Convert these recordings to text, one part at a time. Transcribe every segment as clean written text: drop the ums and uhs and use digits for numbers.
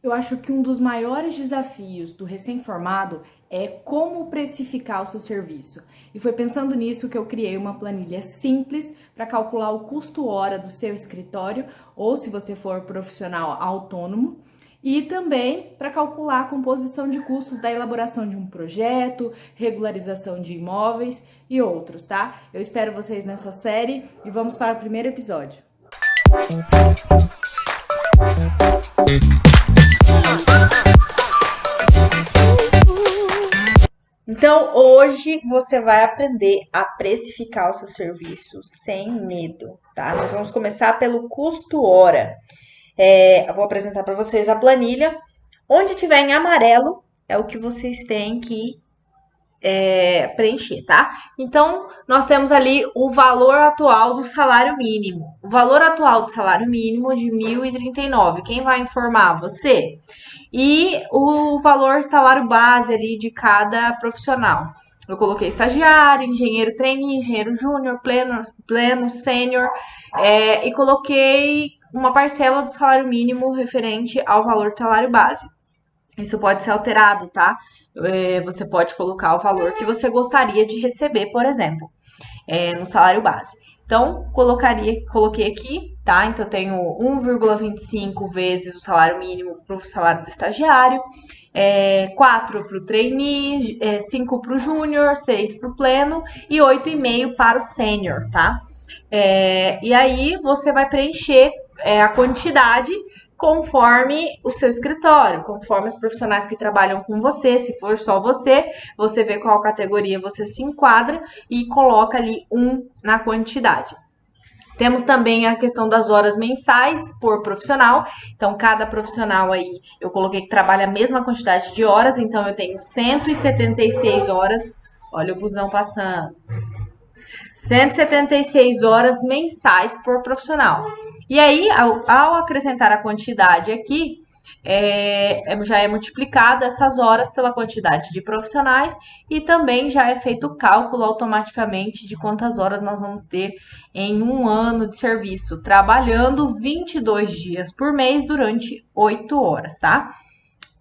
Eu acho que um dos maiores desafios do recém-formado é como precificar o seu serviço. E foi pensando nisso que eu criei uma planilha simples para calcular o custo hora do seu escritório, ou se você for profissional autônomo, e também para calcular a composição de custos da elaboração de um projeto, regularização de imóveis e outros, tá? Eu espero vocês nessa série e vamos para o primeiro episódio. Então, hoje você vai aprender a precificar o seu serviço sem medo, tá? Nós vamos começar pelo custo hora. Eu vou apresentar para vocês a planilha. Onde tiver em amarelo é o que vocês têm que preencher, tá? Então, nós temos ali o valor atual do salário mínimo. O valor atual do salário mínimo de 1.039. Quem vai informar? Você. E o valor salário base ali de cada profissional. Eu coloquei estagiário, engenheiro trainee, engenheiro júnior, pleno, sênior, e coloquei uma parcela do salário mínimo referente ao valor do salário base. Isso pode ser alterado, tá? Você pode colocar o valor que você gostaria de receber, por exemplo, no salário base. Então, coloquei aqui, tá? Então, eu tenho 1,25 vezes o salário mínimo para o salário do estagiário, 4 para o trainee, 5 para o júnior, 6 para o pleno e 8,5 para o sênior, tá? E aí, você vai preencher a quantidade conforme o seu escritório, conforme os profissionais que trabalham com você. Se for só você, você vê qual categoria você se enquadra e coloca ali na quantidade. Temos também a questão das horas mensais por profissional. Então, cada profissional aí, eu coloquei que trabalha a mesma quantidade de horas. Então, eu tenho 176 horas. Olha o busão passando. 176 horas mensais por profissional. E aí, ao acrescentar a quantidade aqui, já é multiplicada essas horas pela quantidade de profissionais e também já é feito o cálculo automaticamente de quantas horas nós vamos ter em um ano de serviço, trabalhando 22 dias por mês durante 8 horas, tá?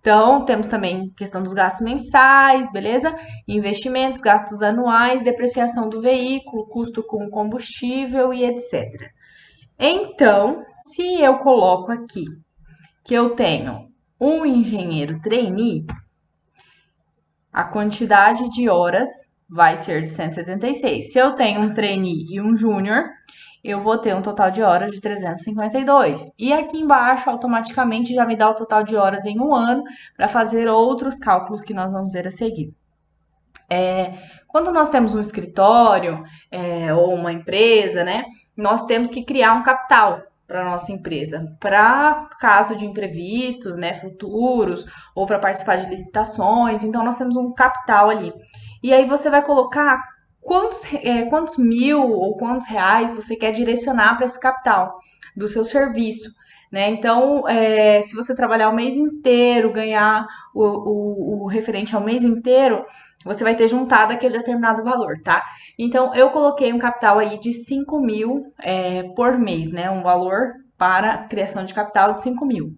Então, temos também questão dos gastos mensais, beleza? Investimentos, gastos anuais, depreciação do veículo, custo com combustível e etc. Então, se eu coloco aqui que eu tenho um engenheiro trainee, a quantidade de horas vai ser de 176. Se eu tenho um trainee e um júnior, eu vou ter um total de horas de 352. E aqui embaixo, automaticamente, já me dá o total de horas em um ano para fazer outros cálculos que nós vamos ver a seguir. Quando nós temos um escritório ou uma empresa, né, nós temos que criar um capital para nossa empresa, para caso de imprevistos, né, futuros, ou para participar de licitações. Então, nós temos um capital ali. E aí você vai colocar quantos mil ou quantos reais você quer direcionar para esse capital do seu serviço. Né? Então, se você trabalhar o mês inteiro, ganhar o referente ao mês inteiro, você vai ter juntado aquele determinado valor, tá? Então, eu coloquei um capital aí de 5 mil por mês, né? Um valor para criação de capital de 5 mil.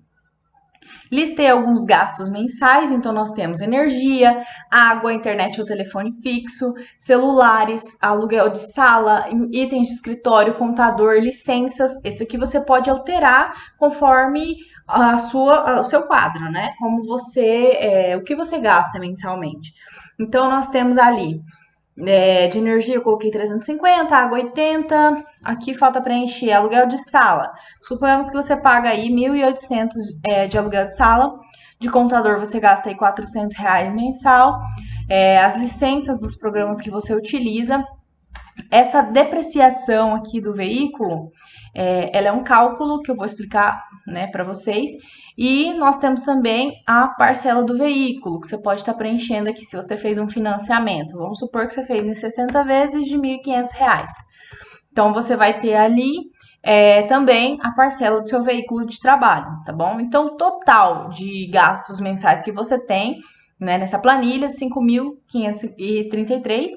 Listei alguns gastos mensais, então nós temos energia, água, internet ou telefone fixo, celulares, aluguel de sala, itens de escritório, contador, licenças. Esse aqui você pode alterar conforme o seu quadro, né? Como o que você gasta mensalmente. Então nós temos ali de energia eu coloquei 350, água 80. Aqui falta preencher aluguel de sala. Suponhamos que você paga aí 1.800 de aluguel de sala. De contador você gasta aí R$ 400 mensal. As licenças dos programas que você utiliza. Essa depreciação aqui do veículo, ela é um cálculo que eu vou explicar, né, para vocês. E nós temos também a parcela do veículo, que você pode estar preenchendo aqui se você fez um financiamento. Vamos supor que você fez em 60 vezes de R$ 1.500. Então, você vai ter ali também a parcela do seu veículo de trabalho, tá bom? Então, o total de gastos mensais que você tem, né, nessa planilha, 5.533.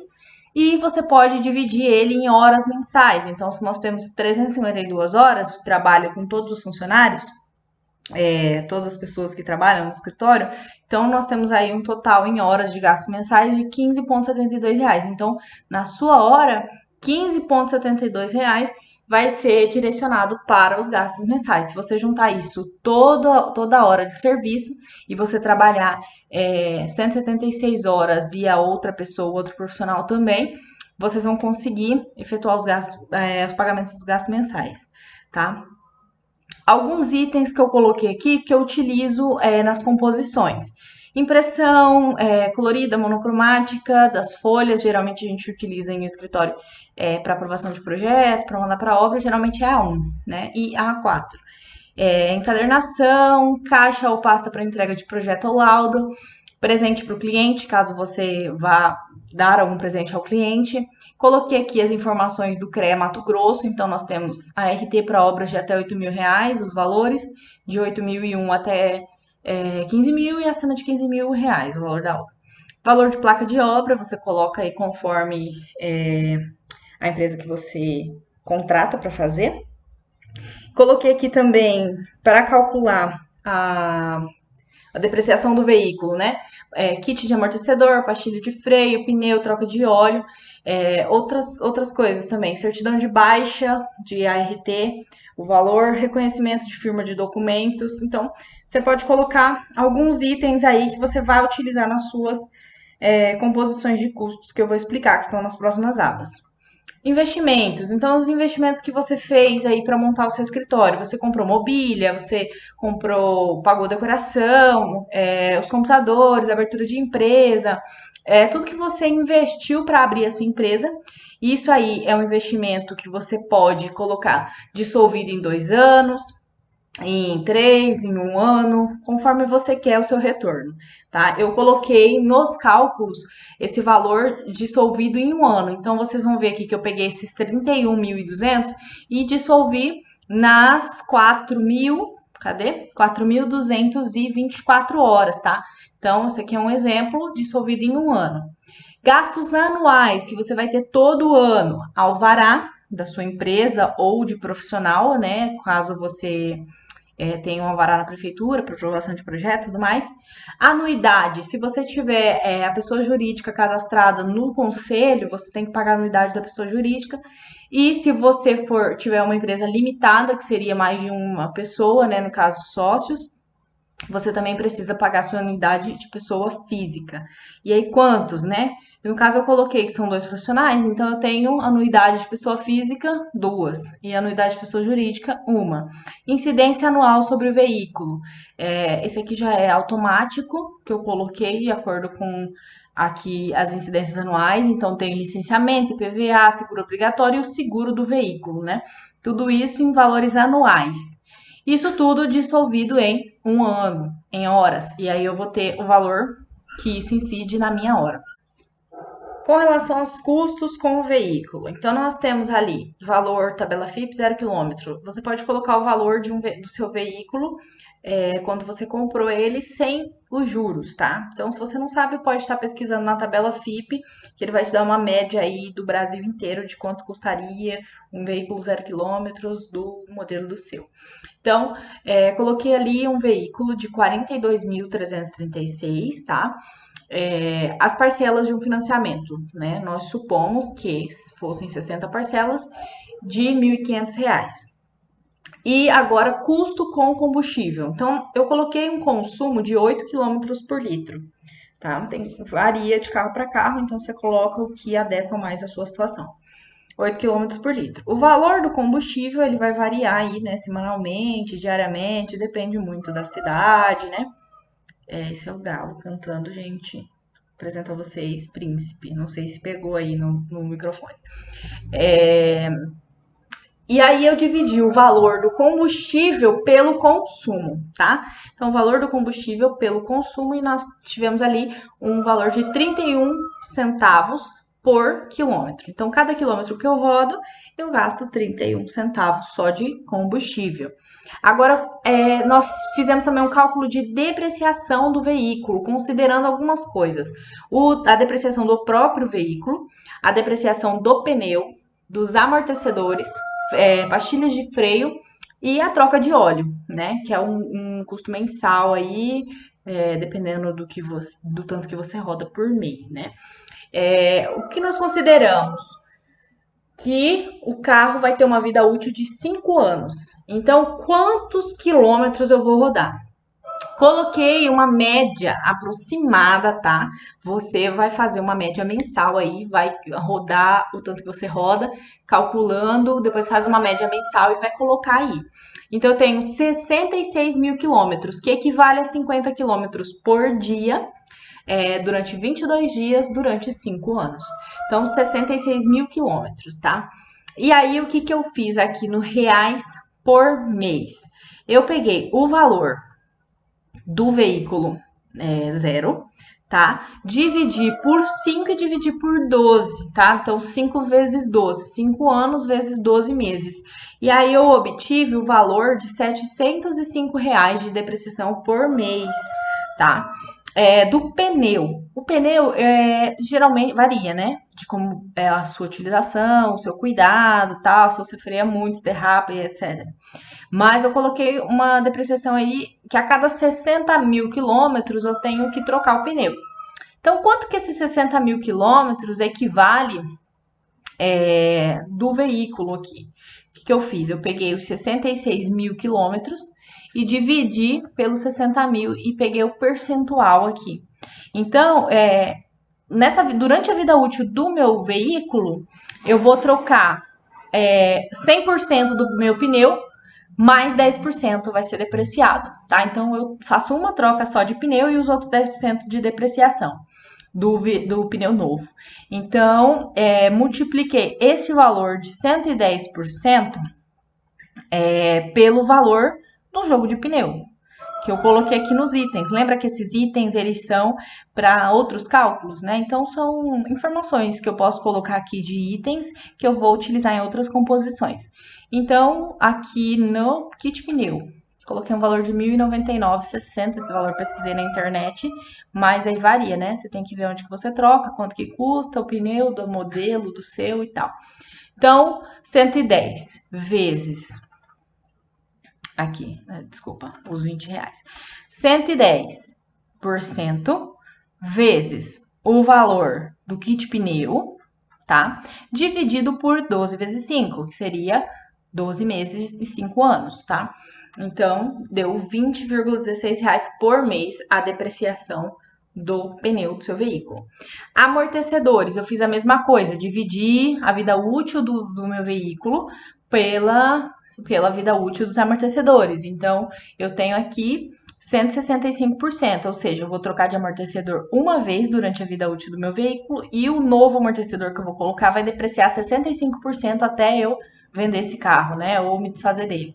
E você pode dividir ele em horas mensais. Então, se nós temos 352 horas de trabalho com todos os funcionários, todas as pessoas que trabalham no escritório, então nós temos aí um total em horas de gastos mensais de R$ 15,72. Então, na sua hora, R$ 15,72 vai ser direcionado para os gastos mensais. Se você juntar isso toda hora de serviço e você trabalhar 176 horas e a outra pessoa, outro profissional também, vocês vão conseguir efetuar os pagamentos dos gastos mensais, tá? Alguns itens que eu coloquei aqui que eu utilizo nas composições. Impressão colorida, monocromática das folhas, geralmente a gente utiliza em escritório para aprovação de projeto, para mandar para obra, geralmente é A1, né? E A4. Encadernação, caixa ou pasta para entrega de projeto ou laudo, presente para o cliente, caso você vá dar algum presente ao cliente. Coloquei aqui as informações do CREA Mato Grosso, então nós temos a RT para obras de até R$ 8.000, os valores, de 8.001 até 15.000 e acima de R$ 15.000, o valor da obra. Valor de placa de obra, você coloca aí conforme a empresa que você contrata para fazer. Coloquei aqui também para calcular a depreciação do veículo, né? Kit de amortecedor, pastilha de freio, pneu, troca de óleo, outras coisas também. Certidão de baixa de ART, o valor, reconhecimento de firma de documentos. Então, você pode colocar alguns itens aí que você vai utilizar nas suas composições de custos que eu vou explicar, que estão nas próximas abas. Investimentos. Então, os investimentos que você fez aí para montar o seu escritório. Você comprou mobília, você pagou decoração, os computadores, abertura de empresa, tudo que você investiu para abrir a sua empresa. Isso aí é um investimento que você pode colocar dissolvido em 2 anos, em 3, em 1 ano, conforme você quer o seu retorno, tá? Eu coloquei nos cálculos esse valor dissolvido em 1 ano. Então, vocês vão ver aqui que eu peguei esses 31.200 e dissolvi nas 4.224 horas, tá? Então, esse aqui é um exemplo dissolvido em 1 ano. Gastos anuais que você vai ter todo ano, alvará da sua empresa ou de profissional, né? Caso você tem um alvará na prefeitura para aprovação de projeto e tudo mais. Anuidade, se você tiver a pessoa jurídica cadastrada no conselho, você tem que pagar a anuidade da pessoa jurídica. E se você tiver uma empresa limitada, que seria mais de uma pessoa, né, no caso sócios, você também precisa pagar sua anuidade de pessoa física. E aí, quantos, né? No caso, eu coloquei que são 2 profissionais, então eu tenho anuidade de pessoa física, 2, e anuidade de pessoa jurídica, 1. Incidência anual sobre o veículo. Esse aqui já é automático, que eu coloquei de acordo com aqui as incidências anuais, então tem licenciamento, IPVA, seguro obrigatório e o seguro do veículo, né? Tudo isso em valores anuais. Isso tudo dissolvido em 1 ano, em horas. E aí eu vou ter o valor que isso incide na minha hora. Com relação aos custos com o veículo, então nós temos ali valor tabela FIP 0 km. Você pode colocar o valor do seu veículo quando você comprou ele sem os juros, tá? Então, se você não sabe, pode estar pesquisando na tabela FIP, que ele vai te dar uma média aí do Brasil inteiro de quanto custaria um veículo 0 km do modelo do seu. Então, coloquei ali um veículo de 42.336, tá? As parcelas de um financiamento, né? Nós supomos que fossem 60 parcelas de R$ 1.500. E agora, custo com combustível. Então, eu coloquei um consumo de 8 quilômetros por litro, tá? Varia de carro para carro, então você coloca o que adequa mais à sua situação. 8 quilômetros por litro. O valor do combustível, ele vai variar aí, né, semanalmente, diariamente, depende muito da cidade, né? Esse é o galo cantando, gente. Apresento a vocês, Príncipe. Não sei se pegou aí no microfone. E aí eu dividi o valor do combustível pelo consumo, tá? Então, o valor do combustível pelo consumo e nós tivemos ali um valor de 31 centavos por quilômetro. Então, cada quilômetro que eu rodo, eu gasto 31 centavos só de combustível. Agora, nós fizemos também um cálculo de depreciação do veículo, considerando algumas coisas. A depreciação do próprio veículo, a depreciação do pneu, dos amortecedores, pastilhas de freio, e a troca de óleo, né? Que é um custo mensal aí, dependendo do tanto que você roda por mês, né? O que nós consideramos? Que o carro vai ter uma vida útil de 5 anos. Então, quantos quilômetros eu vou rodar? Coloquei uma média aproximada, tá? Você vai fazer uma média mensal aí, vai rodar o tanto que você roda, calculando, depois faz uma média mensal e vai colocar aí. Então, eu tenho 66 mil quilômetros, que equivale a 50 quilômetros por dia, durante 22 dias, durante 5 anos. Então, 66 mil quilômetros, tá? E aí, o que, que eu fiz aqui no reais por mês? Eu peguei o valor do veículo zero, tá? Dividir por 5 e dividir por 12, tá? Então, 5 vezes 12, 5 anos vezes 12 meses. E aí eu obtive o valor de R$ 705 de depreciação por mês, tá? Do pneu. O pneu geralmente varia, né? De como é a sua utilização, o seu cuidado, tal, se você freia muito, derrapa e etc. Mas eu coloquei uma depreciação aí que a cada 60 mil quilômetros eu tenho que trocar o pneu. Então, quanto que esses 60 mil quilômetros equivale do veículo aqui? O que eu fiz? Eu peguei os 66 mil quilômetros e dividi pelos 60 mil e peguei o percentual aqui. Então, durante a vida útil do meu veículo, eu vou trocar 100% do meu pneu, mais 10% vai ser depreciado, tá? Então eu faço uma troca só de pneu e os outros 10% de depreciação do pneu novo. Então, multipliquei esse valor de 110% pelo valor do jogo de pneu, que eu coloquei aqui nos itens. Lembra que esses itens, eles são para outros cálculos, né? Então, são informações que eu posso colocar aqui de itens que eu vou utilizar em outras composições. Então, aqui no kit pneu, coloquei um valor de R$ 1.099,60, esse valor pesquisei na internet, mas aí varia, né? Você tem que ver onde que você troca, quanto que custa o pneu, do modelo, do seu e tal. Então, 110 vezes aqui, né? Desculpa, os R$ 20. 110% vezes o valor do kit pneu, tá? Dividido por 12 vezes 5, que seria 12 meses e 5 anos, tá? Então, deu R$ 20,16 por mês a depreciação do pneu do seu veículo. Amortecedores, eu fiz a mesma coisa, dividi a vida útil do meu veículo pela vida útil dos amortecedores. Então, eu tenho aqui 165%, ou seja, eu vou trocar de amortecedor uma vez durante a vida útil do meu veículo e o novo amortecedor que eu vou colocar vai depreciar 65% até eu vender esse carro, né? Ou me desfazer dele.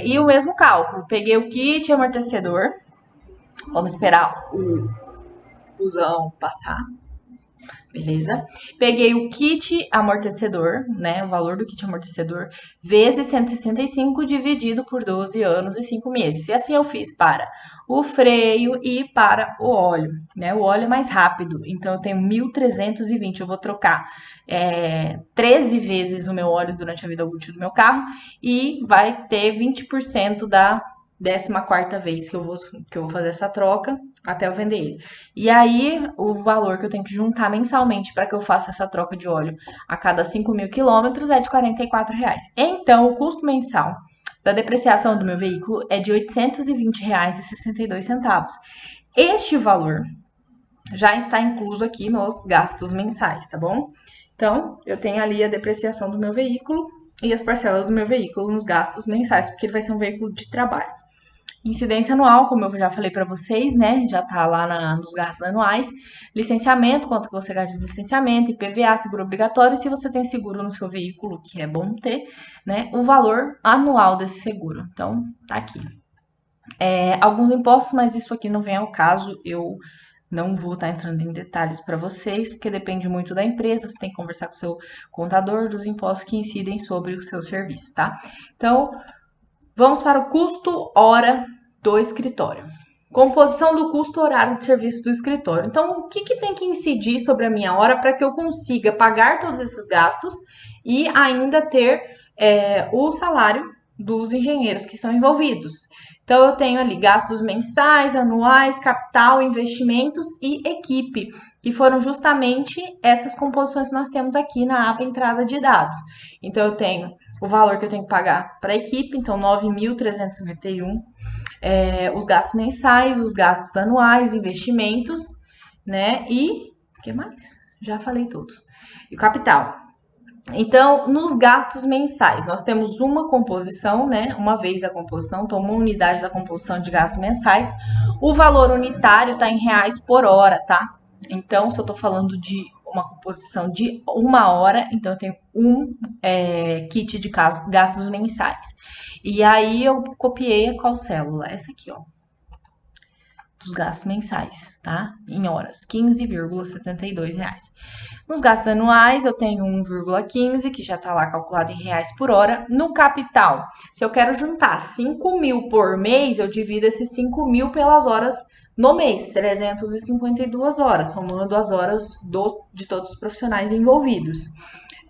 E o mesmo cálculo, peguei o kit amortecedor, vamos esperar o busão passar. Beleza? Peguei o kit amortecedor, né? O valor do kit amortecedor, vezes 165 dividido por 12 anos e 5 meses. E assim eu fiz para o freio e para o óleo, né? O óleo é mais rápido, então eu tenho 1.320. Eu vou trocar 13 vezes o meu óleo durante a vida útil do meu carro e vai ter 20% da 14ª vez que eu vou fazer essa troca até eu vender ele. E aí, o valor que eu tenho que juntar mensalmente para que eu faça essa troca de óleo a cada 5 mil quilômetros é de R$ 44. Então, o custo mensal da depreciação do meu veículo é de R$ 820,62. Este valor já está incluso aqui nos gastos mensais, tá bom? Então, eu tenho ali a depreciação do meu veículo e as parcelas do meu veículo nos gastos mensais, porque ele vai ser um veículo de trabalho. Incidência anual, como eu já falei para vocês, né? Já tá lá nos gastos anuais. Licenciamento, quanto que você gasta de licenciamento, IPVA, seguro obrigatório. E se você tem seguro no seu veículo, que é bom ter, né? O valor anual desse seguro. Então, tá aqui. Alguns impostos, mas isso aqui não vem ao caso. Eu não vou estar entrando em detalhes para vocês, porque depende muito da empresa. Você tem que conversar com o seu contador dos impostos que incidem sobre o seu serviço, tá? Então, vamos para o custo hora do escritório. Composição do custo horário de serviço do escritório. Então, o que tem que incidir sobre a minha hora para que eu consiga pagar todos esses gastos e ainda ter o salário, dos engenheiros que estão envolvidos. Então, eu tenho ali gastos mensais, anuais, capital, investimentos e equipe, que foram justamente essas composições que nós temos aqui na aba entrada de dados. Então, eu tenho o valor que eu tenho que pagar para a equipe, então 9.351, os gastos mensais, os gastos anuais, investimentos, né? E o que mais? Já falei todos. E o capital. Então, nos gastos mensais, nós temos uma composição, né? Uma vez a composição, então uma unidade da composição de gastos mensais. O valor unitário está em reais por hora, tá? Então, se eu estou falando de uma composição de 1 hora, então eu tenho kit de gastos mensais. E aí eu copiei qual célula? Essa aqui, ó, dos gastos mensais, tá? Em horas, R$ 15,72. Nos gastos anuais, eu tenho 1,15, que já tá lá calculado em reais por hora. No capital, se eu quero juntar 5.000 por mês, eu divido esses 5.000 pelas horas no mês, 352 horas, somando as horas de todos os profissionais envolvidos.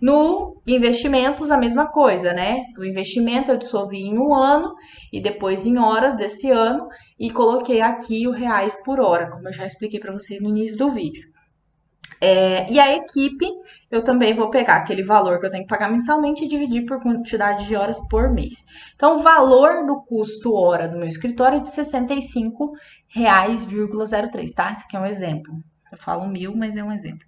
No investimentos, a mesma coisa, né? O investimento eu dissolvi em 1 ano e depois em horas desse ano e coloquei aqui o reais por hora, como eu já expliquei para vocês no início do vídeo. E a equipe, eu também vou pegar aquele valor que eu tenho que pagar mensalmente e dividir por quantidade de horas por mês. Então, o valor do custo hora do meu escritório é de R$ 65,03, tá? Esse aqui é um exemplo. Eu falo 1.000, mas é um exemplo.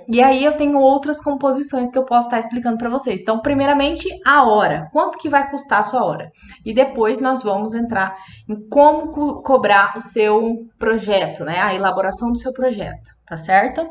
E aí eu tenho outras composições que eu posso estar explicando para vocês. Então, primeiramente, a hora. Quanto que vai custar a sua hora? E depois nós vamos entrar em como cobrar o seu projeto, né? A elaboração do seu projeto, tá certo?